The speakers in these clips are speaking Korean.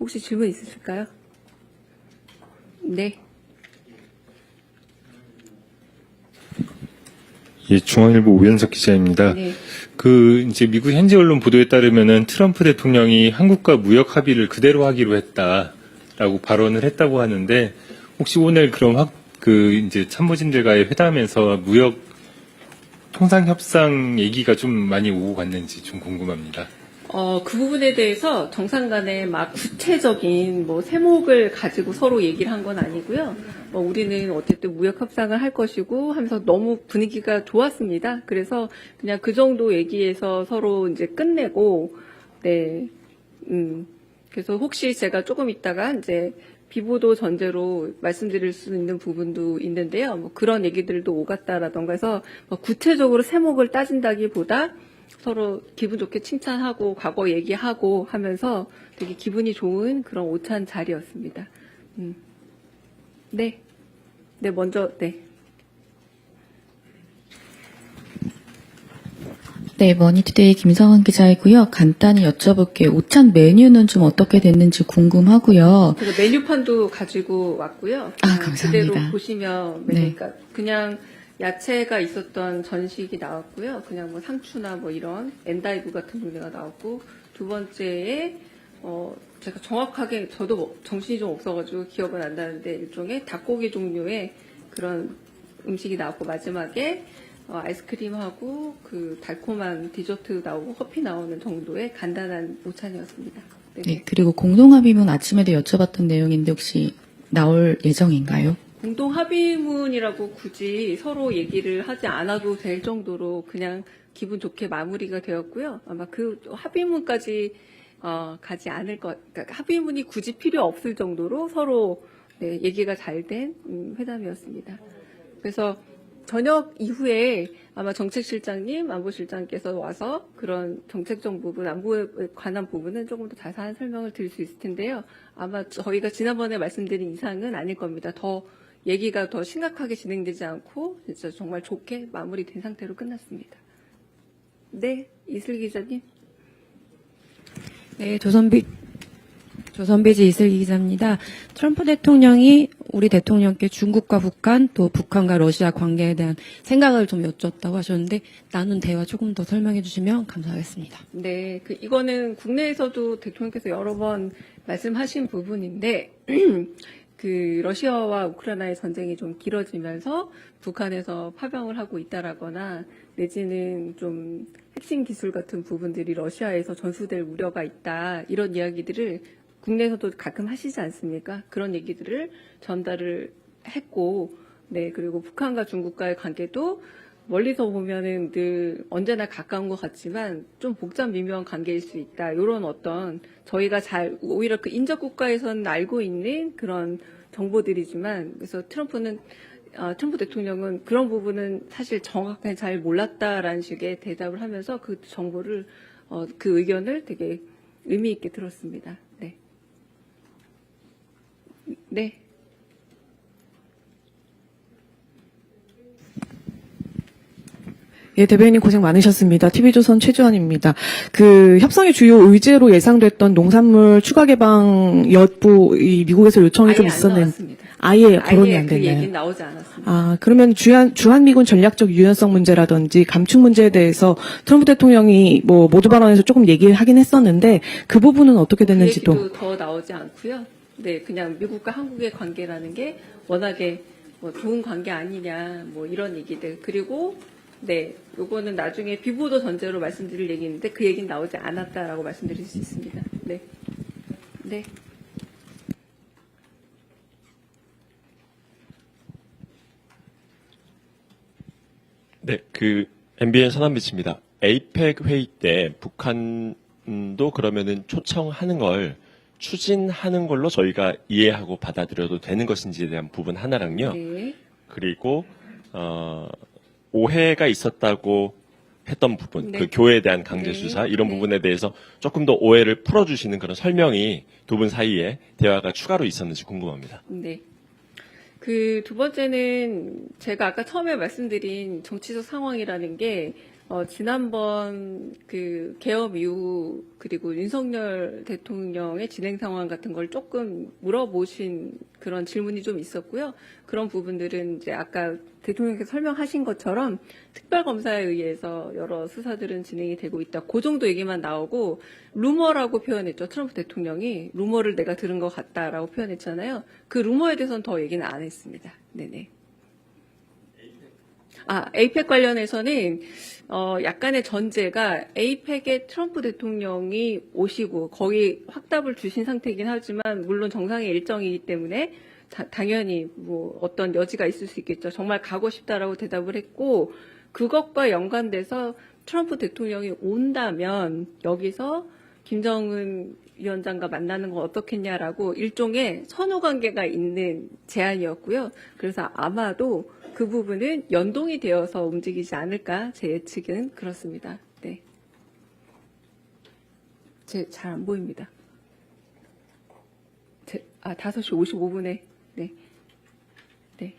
혹시 질문 있으실까요? 네. 예, 중앙일보 오현석 기자입니다. 네. 이제 미국 현지 언론 보도에 따르면은 트럼프 대통령이 한국과 무역 합의를 그대로 하기로 했다라고 발언을 했다고 하는데, 혹시 오늘 그럼 이제 참모진들과의 회담에서 무역 통상 협상 얘기가 좀 많이 오고 갔는지 좀 궁금합니다. 그 부분에 대해서 정상 간에 막 구체적인 세목을 가지고 서로 얘기를 한 건 아니고요. 우리는 어쨌든 무역 협상을 할 것이고 하면서 너무 분위기가 좋았습니다. 그래서 그냥 그 정도 얘기해서 서로 이제 끝내고, 네. 그래서 혹시 제가 조금 있다가 이제 비보도 전제로 말씀드릴 수 있는 부분도 있는데요. 그런 얘기들도 오갔다라던가 해서 구체적으로 세목을 따진다기보다 서로 기분 좋게 칭찬하고 과거 얘기하고 하면서 되게 기분이 좋은 그런 오찬 자리였습니다. 네. 네, 먼저, 네. 네, 머니투데이 김성은 기자이고요. 간단히 여쭤볼게요. 오찬 메뉴는 좀 어떻게 됐는지 궁금하고요. 제가 메뉴판도 가지고 왔고요. 감사합니다. 그대로 보시면 네. 그러니까 그냥 야채가 있었던 전식이 나왔고요. 그냥 상추나 이런 엔다이브 같은 종류가 나왔고, 두 번째에 제가 정확하게 저도 정신이 좀 없어가지고 기억은 안 나는데 일종의 닭고기 종류의 그런 음식이 나왔고, 마지막에 아이스크림하고 그 달콤한 디저트 나오고 커피 나오는 정도의 간단한 오찬이었습니다. 네, 그리고 공동합의문 아침에도 여쭤봤던 내용인데 혹시 나올 예정인가요? 공동 합의문이라고 굳이 서로 얘기를 하지 않아도 될 정도로 그냥 기분 좋게 마무리가 되었고요. 아마 그 합의문까지 가지 않을 그러니까 합의문이 굳이 필요 없을 정도로 서로 네, 얘기가 잘 된 회담이었습니다. 그래서 저녁 이후에 아마 정책실장님, 안보실장께서 와서 그런 정책적 부분, 안보에 관한 부분은 조금 더 자세한 설명을 드릴 수 있을 텐데요. 아마 저희가 지난번에 말씀드린 이상은 아닐 겁니다. 더 얘기가 더 심각하게 진행되지 않고 진짜 정말 좋게 마무리된 상태로 끝났습니다. 네, 이슬 기자님. 네, 조선비즈 이슬기 기자입니다. 트럼프 대통령이 우리 대통령께 중국과 북한 또 북한과 러시아 관계에 대한 생각을 좀 여쭙다고 하셨는데 나눈 대화 조금 더 설명해 주시면 감사하겠습니다. 네, 이거는 국내에서도 대통령께서 여러 번 말씀하신 부분인데 그 러시아와 우크라이나의 전쟁이 좀 길어지면서 북한에서 파병을 하고 있다라거나 내지는 좀 핵심 기술 같은 부분들이 러시아에서 전수될 우려가 있다, 이런 이야기들을 국내에서도 가끔 하시지 않습니까? 그런 얘기들을 전달을 했고, 네, 그리고 북한과 중국과의 관계도 멀리서 보면은 늘 언제나 가까운 것 같지만 좀 복잡 미묘한 관계일 수 있다, 이런 어떤 저희가 오히려 그 인접 국가에서는 알고 있는 그런 정보들이지만, 그래서 트럼프 대통령은 그런 부분은 사실 정확하게 잘 몰랐다라는 식의 대답을 하면서 그 정보를 그 의견을 되게 의미 있게 들었습니다. 네. 네. 예, 대변인 고생 많으셨습니다. TV조선 최주환입니다. 그 협상의 주요 의제로 예상됐던 농산물 추가 개방 여부, 미국에서 요청이 좀 있었는데 아예 거론이 안 그 됐나요? 얘기는 나오지 않았습니다. 그러면 주한미군 전략적 유연성 문제라든지 감축 문제에 대해서 트럼프 대통령이 모두 발언에서 조금 얘기하긴 했었는데 그 부분은 어떻게 그 됐는지도. 얘기도 더 나오지 않고요. 네, 그냥 미국과 한국의 관계라는 게 워낙에 좋은 관계 아니냐, 이런 얘기들. 그리고 네, 요거는 나중에 비보도 전제로 말씀드릴 얘기인데 그 얘기는 나오지 않았다라고 말씀드릴 수 있습니다. 네. 네. 네, MBN 서남비치입니다. 에이펙 회의 때 북한도 그러면은 초청하는 걸 추진하는 걸로 저희가 이해하고 받아들여도 되는 것인지에 대한 부분 하나랑요. 네. 그리고 오해가 있었다고 했던 부분, 네. 그 교회에 대한 강제 수사, 네. 이런 네. 부분에 대해서 조금 더 오해를 풀어주시는 그런 설명이 두 분 사이에 대화가 추가로 있었는지 궁금합니다. 네. 그 두 번째는 제가 아까 처음에 말씀드린 정치적 상황이라는 게 지난번 그 개업 이후 그리고 윤석열 대통령의 진행 상황 같은 걸 조금 물어보신 그런 질문이 좀 있었고요. 그런 부분들은 이제 아까 대통령께서 설명하신 것처럼 특별검사에 의해서 여러 수사들은 진행이 되고 있다. 그 정도 얘기만 나오고 루머라고 표현했죠. 트럼프 대통령이 루머를 내가 들은 것 같다라고 표현했잖아요. 그 루머에 대해서는 더 얘기는 안 했습니다. 네네. 에이펙 관련해서는 약간의 전제가 에이펙에 트럼프 대통령이 오시고 거기 확답을 주신 상태이긴 하지만 물론 정상의 일정이기 때문에 당연히 뭐 어떤 여지가 있을 수 있겠죠. 정말 가고 싶다라고 대답을 했고 그것과 연관돼서 트럼프 대통령이 온다면 여기서 김정은 위원장과 만나는 건 어떻겠냐라고 일종의 선후 관계가 있는 제안이었고요. 그래서 아마도 그 부분은 연동이 되어서 움직이지 않을까 제 예측은 그렇습니다. 네. 잘 안 보입니다. 5시 55분에 네. 네.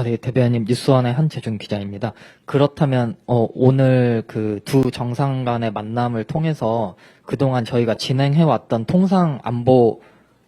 네, 대변인 뉴스원의 한재준 기자입니다. 그렇다면 오늘 그 두 정상 간의 만남을 통해서 그동안 저희가 진행해왔던 통상 안보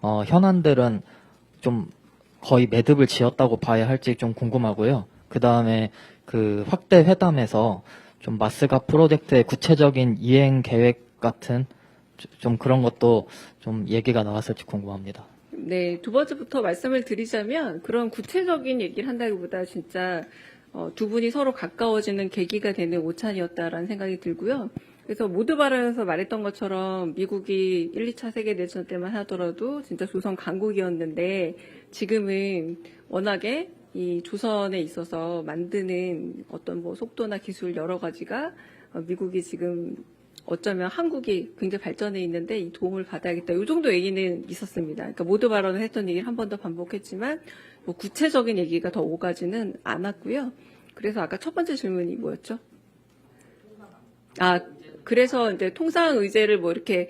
현안들은 좀 거의 매듭을 지었다고 봐야 할지 좀 궁금하고요. 그 다음에 그 확대 회담에서 좀 마스가 프로젝트의 구체적인 이행 계획 같은 좀 그런 것도 좀 얘기가 나왔을지 궁금합니다. 네, 두 번째부터 말씀을 드리자면 그런 구체적인 얘기를 한다기보다 진짜 두 분이 서로 가까워지는 계기가 되는 오찬이었다라는 생각이 들고요. 그래서 모두 발언에서 말했던 것처럼 미국이 1, 2차 세계대전 때만 하더라도 진짜 조선 강국이었는데 지금은 워낙에 이 조선에 있어서 만드는 어떤 뭐 속도나 기술 여러 가지가 미국이 지금 어쩌면 한국이 굉장히 발전해 있는데 이 도움을 받아야겠다. 이 정도 얘기는 있었습니다. 그러니까 모두 발언을 했던 얘기를 한 번 더 반복했지만 뭐 구체적인 얘기가 더 오가지는 않았고요. 그래서 아까 첫 번째 질문이 뭐였죠? 그래서 이제 통상 의제를 뭐 이렇게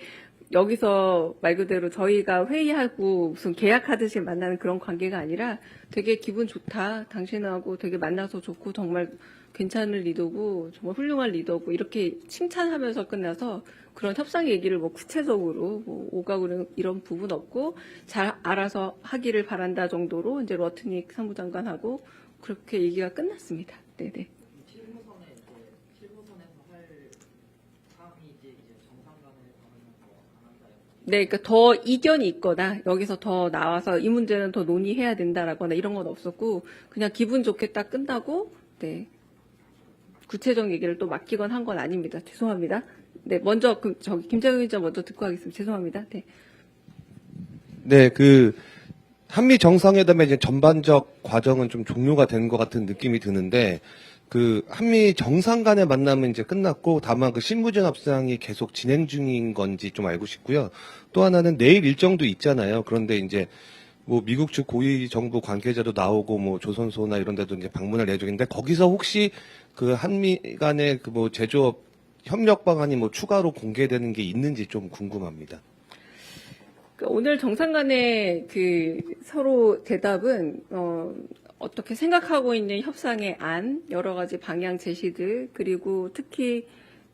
여기서 말 그대로 저희가 회의하고 무슨 계약하듯이 만나는 그런 관계가 아니라 되게 기분 좋다. 당신하고 되게 만나서 좋고 정말 괜찮은 리더고 정말 훌륭한 리더고 이렇게 칭찬하면서 끝나서 그런 협상 얘기를 뭐 구체적으로 뭐 오가고 이런 부분 없고 잘 알아서 하기를 바란다 정도로 이제 러트닉 사무장관하고 그렇게 얘기가 끝났습니다. 네네. 네, 그러니까 더 이견이 있거나 여기서 더 나와서 이 문제는 더 논의해야 된다라거나 이런 건 없었고 그냥 기분 좋게 딱 끝나고 네. 구체적 얘기를 또 맡기건 한 건 아닙니다. 죄송합니다. 네, 먼저 저기 김정은 기자 먼저 듣고 하겠습니다. 죄송합니다. 네. 네, 그 한미 정상회담의 이제 전반적 과정은 좀 종료가 된 것 같은 느낌이 드는데 그 한미 정상 간의 만남은 이제 끝났고 다만 그 실무진 협상이 계속 진행 중인 건지 좀 알고 싶고요. 또 하나는 내일 일정도 있잖아요. 그런데 이제 뭐 미국 측 고위 정부 관계자도 나오고 뭐 조선소나 이런 데도 이제 방문할 예정인데 거기서 혹시 그 한미 간의 그 뭐 제조업 협력 방안이 뭐 추가로 공개되는 게 있는지 좀 궁금합니다. 오늘 정상 간의 그 서로 대답은 어떻게 생각하고 있는 협상의 안, 여러 가지 방향 제시들, 그리고 특히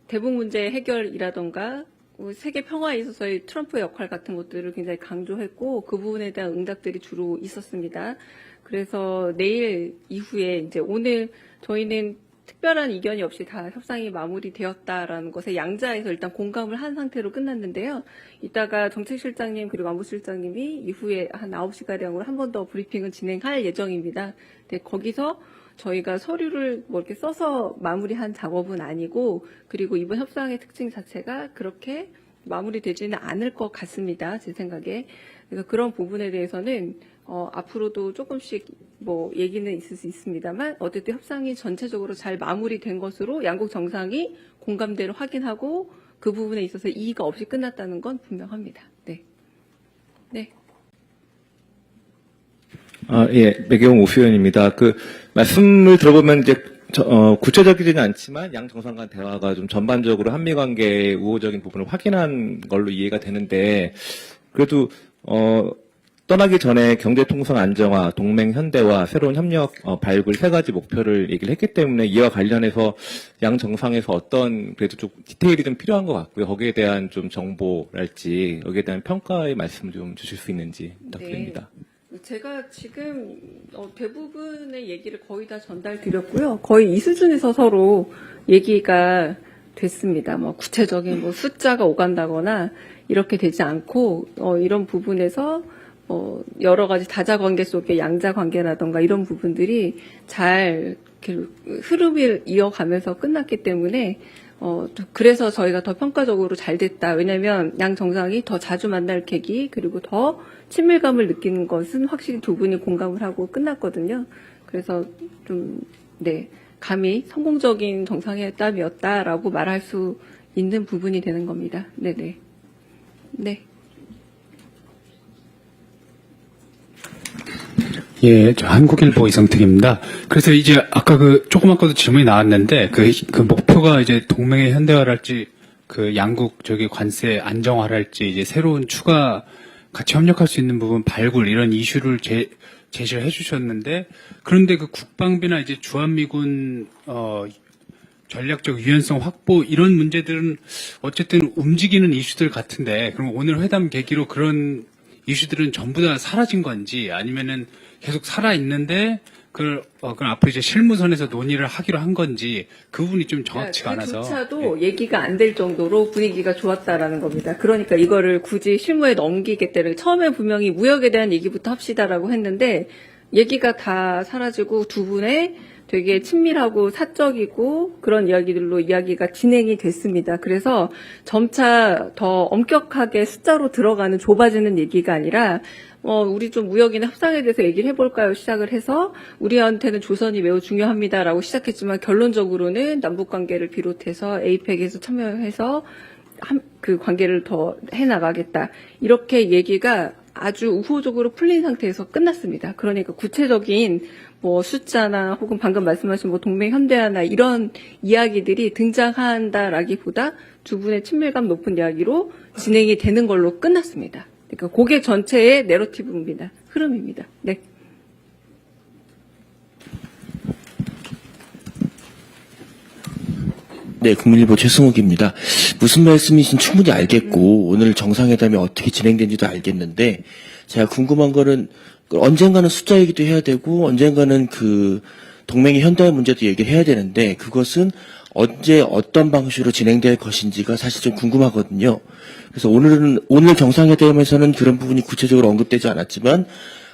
대북 문제 해결이라던가 세계 평화에 있어서의 트럼프의 역할 같은 것들을 굉장히 강조했고 그 부분에 대한 응답들이 주로 있었습니다. 그래서 내일 이후에 이제 오늘 저희는 특별한 이견이 없이 다 협상이 마무리되었다라는 것에 양자에서 일단 공감을 한 상태로 끝났는데요. 이따가 정책실장님 그리고 안보실장님이 이후에 한 9시가량으로 한 번 더 브리핑을 진행할 예정입니다. 네, 거기서 저희가 서류를 뭐 이렇게 써서 마무리한 작업은 아니고 그리고 이번 협상의 특징 자체가 그렇게 마무리되지는 않을 것 같습니다. 제 생각에. 그래서 그런 부분에 대해서는 앞으로도 조금씩 뭐 얘기는 있을 수 있습니다만 어쨌든 협상이 전체적으로 잘 마무리된 것으로 양국 정상이 공감대를 확인하고 그 부분에 있어서 이의가 없이 끝났다는 건 분명합니다. 네. 네. 예, 매경 오수연입니다. 그 말씀을 들어보면 이제 구체적이지는 않지만 양 정상 간 대화가 좀 전반적으로 한미 관계의 우호적인 부분을 확인한 걸로 이해가 되는데 그래도 떠나기 전에 경제통상 안정화, 동맹 현대화, 새로운 협력 발굴 세 가지 목표를 얘기를 했기 때문에 이와 관련해서 양 정상에서 어떤 그래도 좀 디테일이 좀 필요한 것 같고요. 거기에 대한 좀 정보랄지 여기에 대한 평가의 말씀 좀 주실 수 있는지 부탁드립니다. 네. 제가 지금 대부분의 얘기를 거의 다 전달드렸고요. 거의 이 수준에서 서로 얘기가 됐습니다. 뭐 구체적인 뭐 숫자가 오간다거나 이렇게 되지 않고 이런 부분에서 여러 가지 다자 관계 속의 양자 관계라던가 이런 부분들이 잘 이렇게 흐름을 이어가면서 끝났기 때문에 그래서 저희가 더 평가적으로 잘 됐다. 왜냐하면 양 정상이 더 자주 만날 계기 그리고 더 친밀감을 느끼는 것은 확실히 두 분이 공감을 하고 끝났거든요. 그래서 좀 감히 성공적인 정상회담이었다라고 말할 수 있는 부분이 되는 겁니다. 네네. 네. 예, 저 한국일보 이성택입니다. 그래서 이제 아까 조금 아까도 질문이 나왔는데 그 목표가 이제 동맹의 현대화랄지 그 양국 관세 안정화랄지 이제 새로운 추가 같이 협력할 수 있는 부분 발굴 이런 이슈를 제시를 해주셨는데 그런데 그 국방비나 이제 주한미군 전략적 유연성 확보 이런 문제들은 어쨌든 움직이는 이슈들 같은데 그럼 오늘 회담 계기로 그런 이슈들은 전부 다 사라진 건지 아니면은 계속 살아 있는데 그럼 앞으로 이제 실무선에서 논의를 하기로 한 건지 그 부분이 좀 정확치가 않아서 그조차도 얘기가 안 될 정도로 분위기가 좋았다라는 겁니다. 그러니까 이거를 굳이 실무에 넘기겠다를 처음에 분명히 무역에 대한 얘기부터 합시다라고 했는데 얘기가 다 사라지고 두 분의 되게 친밀하고 사적이고 그런 이야기들로 이야기가 진행이 됐습니다. 그래서 점차 더 엄격하게 숫자로 들어가는 좁아지는 얘기가 아니라 우리 좀 무역이나 협상에 대해서 얘기를 해볼까요? 시작을 해서 우리한테는 조선이 매우 중요합니다라고 시작했지만 결론적으로는 남북관계를 비롯해서 에이펙에서 참여해서 그 관계를 더 해나가겠다. 이렇게 얘기가 아주 우호적으로 풀린 상태에서 끝났습니다. 그러니까 구체적인 뭐 숫자나 혹은 방금 말씀하신 뭐 동맹 현대화나 이런 이야기들이 등장한다라기보다 두 분의 친밀감 높은 이야기로 진행이 되는 걸로 끝났습니다. 그러니까 그게 전체의 내러티브입니다. 흐름입니다. 네. 네, 국민일보 최승욱입니다. 무슨 말씀이신지 충분히 알겠고 오늘 정상회담이 어떻게 진행된지도 알겠는데 제가 궁금한 거는 언젠가는 숫자 얘기도 해야 되고 언젠가는 그 동맹의 현대화 문제도 얘기를 해야 되는데 그것은 언제 어떤 방식으로 진행될 것인지가 사실 좀 궁금하거든요. 그래서 오늘 정상회담에서는 그런 부분이 구체적으로 언급되지 않았지만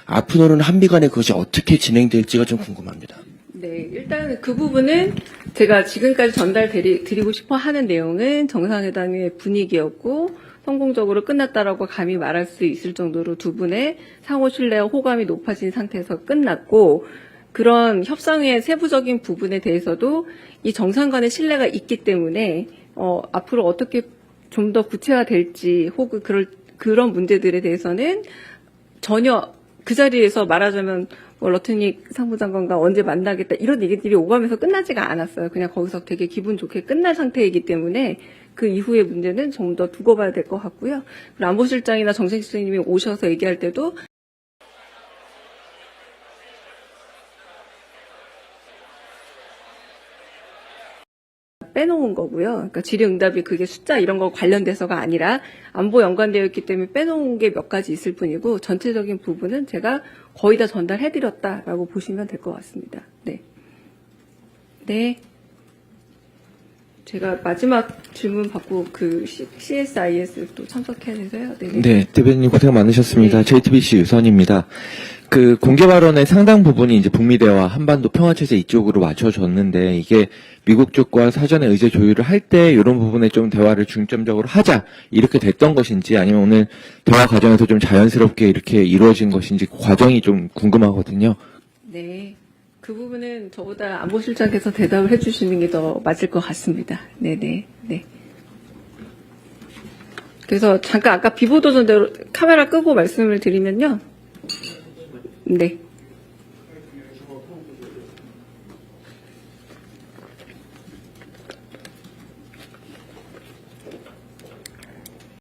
앞으로는 한미 간에 그것이 어떻게 진행될지가 좀 궁금합니다. 네, 일단 그 부분은 제가 지금까지 전달드리고 싶어 하는 내용은 정상회담의 분위기였고 성공적으로 끝났다라고 감히 말할 수 있을 정도로 두 분의 상호 신뢰와 호감이 높아진 상태에서 끝났고 그런 협상의 세부적인 부분에 대해서도 이 정상 간의 신뢰가 있기 때문에 앞으로 어떻게 좀 더 구체화될지 혹은 그런 문제들에 대해서는 전혀 그 자리에서 말하자면 러트닉 상부장관과 언제 만나겠다 이런 얘기들이 오가면서 끝나지가 않았어요. 그냥 거기서 되게 기분 좋게 끝날 상태이기 때문에 그 이후의 문제는 좀 더 두고 봐야 될 것 같고요. 그리고 안보실장이나 정책실장님이 오셔서 얘기할 때도 빼놓은 거고요. 그러니까 질의응답이 그게 숫자 이런 거 관련돼서가 아니라 안보 연관되어 있기 때문에 빼놓은 게 몇 가지 있을 뿐이고 전체적인 부분은 제가 거의 다 전달해드렸다라고 보시면 될 것 같습니다. 네. 네. 제가 마지막 질문 받고 그 CSIS 또 참석해야 돼서요. 네, 대변인님 고생 많으셨습니다. 네. JTBC 유선입니다. 그 공개 발언의 상당 부분이 이제 북미 대화, 한반도 평화 체제 이쪽으로 맞춰졌는데 이게 미국 쪽과 사전에 의제 조율을 할 때 이런 부분에 좀 대화를 중점적으로 하자 이렇게 됐던 것인지 아니면 오늘 대화 과정에서 좀 자연스럽게 이렇게 이루어진 것인지 그 과정이 좀 궁금하거든요. 네. 그 부분은 저보다 안보실장께서 대답을 해주시는 게 더 맞을 것 같습니다. 네네. 네. 그래서 잠깐 아까 비보도전대로 카메라 끄고 말씀을 드리면요. 네.